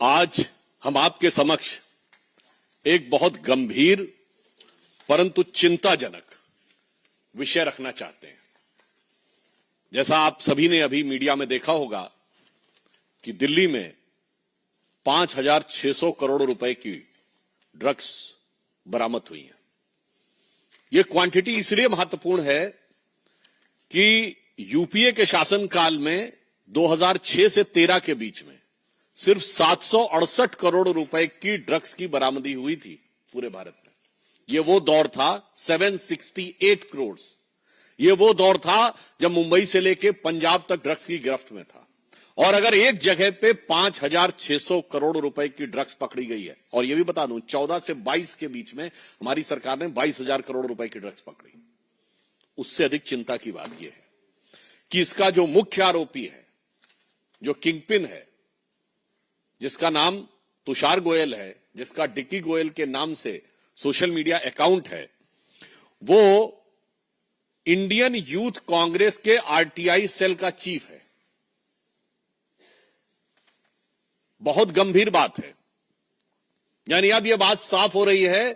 आज हम आपके समक्ष एक बहुत गंभीर परंतु चिंताजनक विषय रखना चाहते हैं। जैसा आप सभी ने अभी मीडिया में देखा होगा कि दिल्ली में 5,600 करोड़ रुपए की ड्रग्स बरामद हुई हैं। यह क्वांटिटी इसलिए महत्वपूर्ण है कि यूपीए के शासनकाल में 2006 से 13 के बीच में सिर्फ 768 करोड़ रुपए की ड्रग्स की बरामदी हुई थी पूरे भारत में। यह वो दौर था 768 करोड़। यह वो दौर था जब मुंबई से लेके पंजाब तक ड्रग्स की गिरफ्त में था। और अगर एक जगह पे 5,600 करोड़ रुपए की ड्रग्स पकड़ी गई है, और यह भी बता दूं 14 से 22 के बीच में हमारी सरकार ने 22,000 करोड़ रुपए की ड्रग्स पकड़ी, उससे अधिक चिंता की बात यह है कि इसका जो मुख्य आरोपी है, जो किंगपिन है, जिसका नाम तुषार गोयल है, जिसका डिक्की गोयल के नाम से सोशल मीडिया अकाउंट है, वो इंडियन यूथ कांग्रेस के आरटीआई सेल का चीफ है। बहुत गंभीर बात है। यानी अब यह बात साफ हो रही है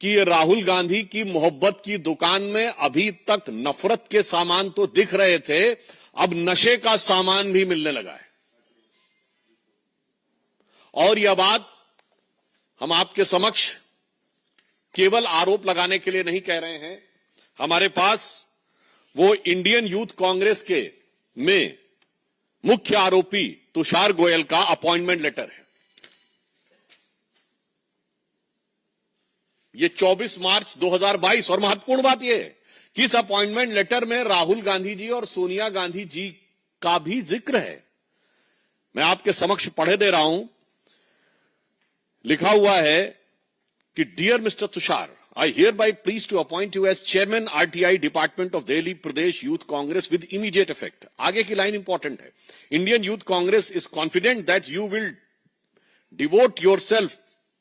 कि राहुल गांधी की मोहब्बत की दुकान में अभी तक नफरत के सामान तो दिख रहे थे, अब नशे का सामान भी मिलने लगा है। और यह बात हम आपके समक्ष केवल आरोप लगाने के लिए नहीं कह रहे हैं। हमारे पास वो इंडियन यूथ कांग्रेस के में मुख्य आरोपी तुषार गोयल का अपॉइंटमेंट लेटर है। ये 24 मार्च 2022, और महत्वपूर्ण बात यह है कि इस अपॉइंटमेंट लेटर में राहुल गांधी जी और सोनिया गांधी जी का भी जिक्र है। मैं आपके समक्ष पढ़े दे रहा हूं। लिखा हुआ है कि dear mister Tushar, I hereby please to appoint you as chairman RTI Department of Delhi Pradesh Youth Congress with immediate effect. आगे की लाइन इंपॉर्टेंट है। Indian Youth Congress is confident that you will devote yourself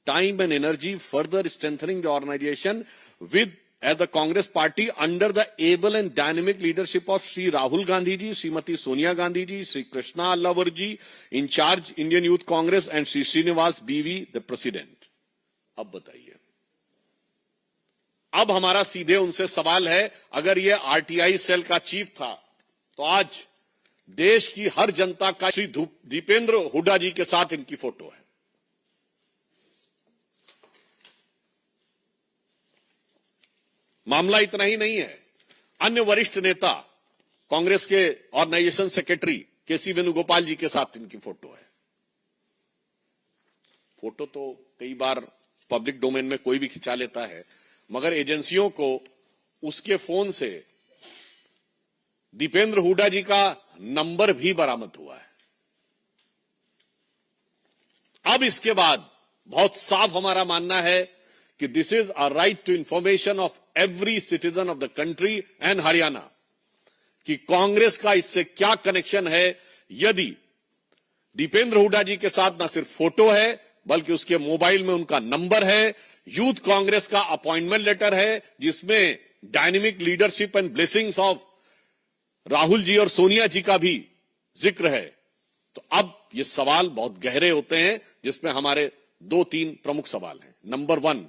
time and energy further strengthening the organization with as the Congress party under the able and dynamic leadership of Sri Rahul Gandhi ji, Srimati Sonia Gandhi ji, Sri Krishna Allavar ji, in charge Indian Youth Congress, and Sri Srinivas BV, the president. अब बताइए, अब हमारा सीधे उनसे सवाल है, अगर ये आरटीआई सेल का चीफ था तो आज देश की हर जनता का श्री दीपेंद्र हुड्डा जी के साथ इनकी फोटो है। मामला इतना ही नहीं है, अन्य वरिष्ठ नेता कांग्रेस के ऑर्गेनाइजेशन सेक्रेटरी केसी वेणुगोपाल जी के साथ इनकी फोटो है। फोटो तो कई बार पब्लिक डोमेन में कोई भी खिंचा लेता है, मगर एजेंसियों को उसके फोन से दीपेंद्र हुड्डा जी का नंबर भी बरामद हुआ है। अब इसके बाद बहुत साफ हमारा मानना है कि this is a right to information of every citizen of the country and Haryana कि कांग्रेस का इससे क्या कनेक्शन है। यदि दीपेंद्र हुड्डा जी के साथ न सिर्फ फोटो है बल्कि उसके मोबाइल में उनका नंबर है, यूथ कांग्रेस का अपॉइंटमेंट लेटर है जिसमें dynamic leadership and blessings of Rahul ji और सोनिया जी का भी जिक्र है, तो अब ये सवाल बहुत गहरे होते हैं, जिसमें हमारे 2-3 प्रमुख सवाल हैं। नंबर 1,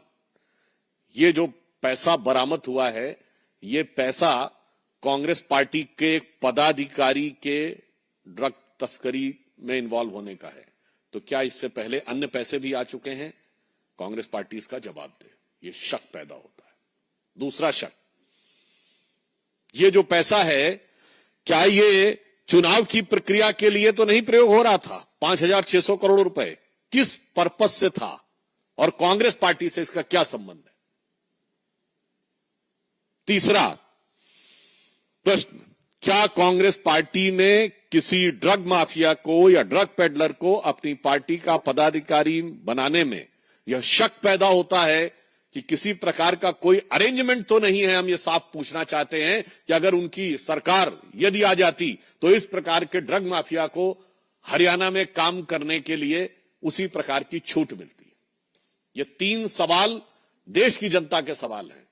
ये जो पैसा बरामद हुआ है, ये पैसा कांग्रेस पार्टी के एक पदाधिकारी के ड्रग तस्करी में इन्वॉल्व होने का है। तो क्या इससे पहले अन्य पैसे भी आ चुके हैं? कांग्रेस पार्टी इसका जवाब दे। ये शक पैदा होता है। दूसरा शक, ये जो पैसा है, क्या ये चुनाव की प्रक्रिया के लिए तो नहीं प्रयोग हो रहा था? 5,600 करोड़ रुपए किस पर्पस से था और कांग्रेस पार्टी से इसका क्या संबंध है? तीसरा प्रश्न, क्या कांग्रेस पार्टी ने किसी ड्रग माफिया को या ड्रग पेडलर को अपनी पार्टी का पदाधिकारी बनाने में यह शक पैदा होता है कि किसी प्रकार का कोई अरेंजमेंट तो नहीं है? हम ये साफ पूछना चाहते हैं कि अगर उनकी सरकार यदि आ जाती तो इस प्रकार के ड्रग माफिया को हरियाणा में काम करने के लिए उसी प्रकार की छूट मिलती है। ये 3 सवाल देश की जनता के सवाल हैं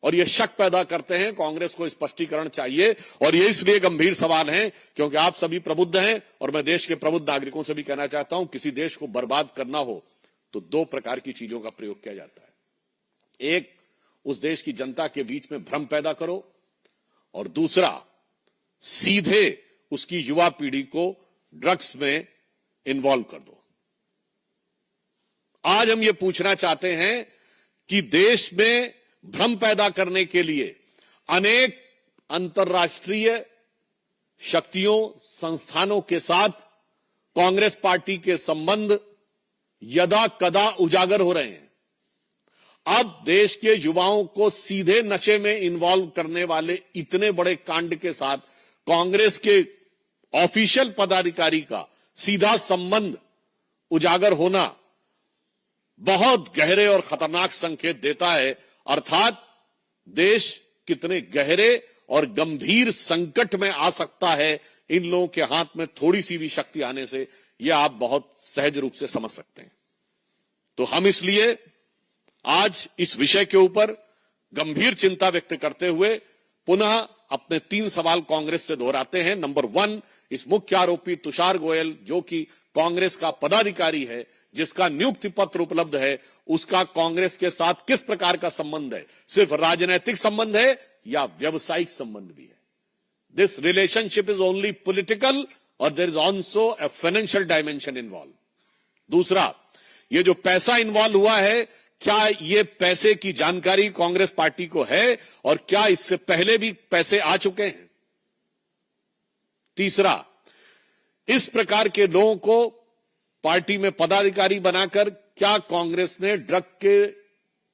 और ये शक पैदा करते हैं। कांग्रेस को स्पष्टीकरण चाहिए, और ये इसलिए गंभीर सवाल है क्योंकि आप सभी प्रबुद्ध हैं, और मैं देश के प्रबुद्ध नागरिकों से भी कहना चाहता हूं, किसी देश को बर्बाद करना हो तो दो प्रकार की चीजों का प्रयोग किया जाता है। एक, उस देश की जनता के बीच में भ्रम पैदा करो, और दूसरा, सीधे उसकी युवा पीढ़ी को ड्रग्स में इन्वॉल्व कर दो। आज हम ये पूछना चाहते हैं कि देश में भ्रम पैदा करने के लिए अनेक अंतर्राष्ट्रीय शक्तियों, संस्थानों के साथ कांग्रेस पार्टी के संबंध यदा कदा उजागर हो रहे हैं। अब देश के युवाओं को सीधे नशे में इन्वॉल्व करने वाले इतने बड़े कांड के साथ कांग्रेस के ऑफिशियल पदाधिकारी का सीधा संबंध उजागर होना बहुत गहरे और खतरनाक संकेत देता है। अर्थात देश कितने गहरे और गंभीर संकट में आ सकता है इन लोगों के हाथ में थोड़ी सी भी शक्ति आने से, यह आप बहुत सहज रूप से समझ सकते हैं। तो हम इसलिए आज इस विषय के ऊपर गंभीर चिंता व्यक्त करते हुए पुनः अपने 3 सवाल कांग्रेस से दोहराते हैं। नंबर 1, इस मुख्य आरोपी तुषार गोयल, जो कि कांग्रेस का पदाधिकारी है, जिसका नियुक्ति पत्र उपलब्ध है, उसका कांग्रेस के साथ किस प्रकार का संबंध है? सिर्फ राजनीतिक संबंध है या व्यवसायिक संबंध भी है? This relationship is only political और there is also a financial dimension involve. दूसरा, ये जो पैसा इन्वॉल्व हुआ है, क्या ये पैसे की जानकारी कांग्रेस पार्टी को है, और क्या इससे पहले भी पैसे आ चुके हैं? तीसरा, इस प्रकार के लोगों को पार्टी में पदाधिकारी बनाकर क्या कांग्रेस ने ड्रग के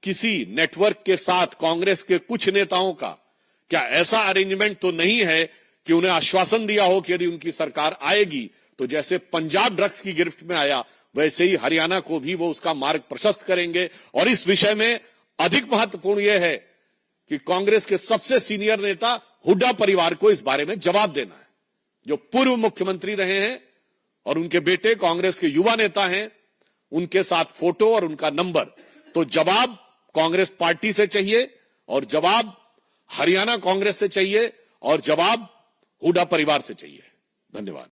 किसी नेटवर्क के साथ कांग्रेस के कुछ नेताओं का क्या ऐसा अरेंजमेंट तो नहीं है कि उन्हें आश्वासन दिया हो कि यदि उनकी सरकार आएगी तो जैसे पंजाब ड्रग्स की गिरफ्त में आया, वैसे ही हरियाणा को भी वो उसका मार्ग प्रशस्त करेंगे? और इस विषय में अधिक महत्वपूर्ण यह है कि कांग्रेस के सबसे सीनियर नेता हुड्डा परिवार को इस बारे में जवाब देना है, जो पूर्व मुख्यमंत्री रहे हैं और उनके बेटे कांग्रेस के युवा नेता हैं, उनके साथ फोटो और उनका नंबर। तो जवाब कांग्रेस पार्टी से चाहिए, और जवाब हरियाणा कांग्रेस से चाहिए, और जवाब हुड्डा परिवार से चाहिए। धन्यवाद।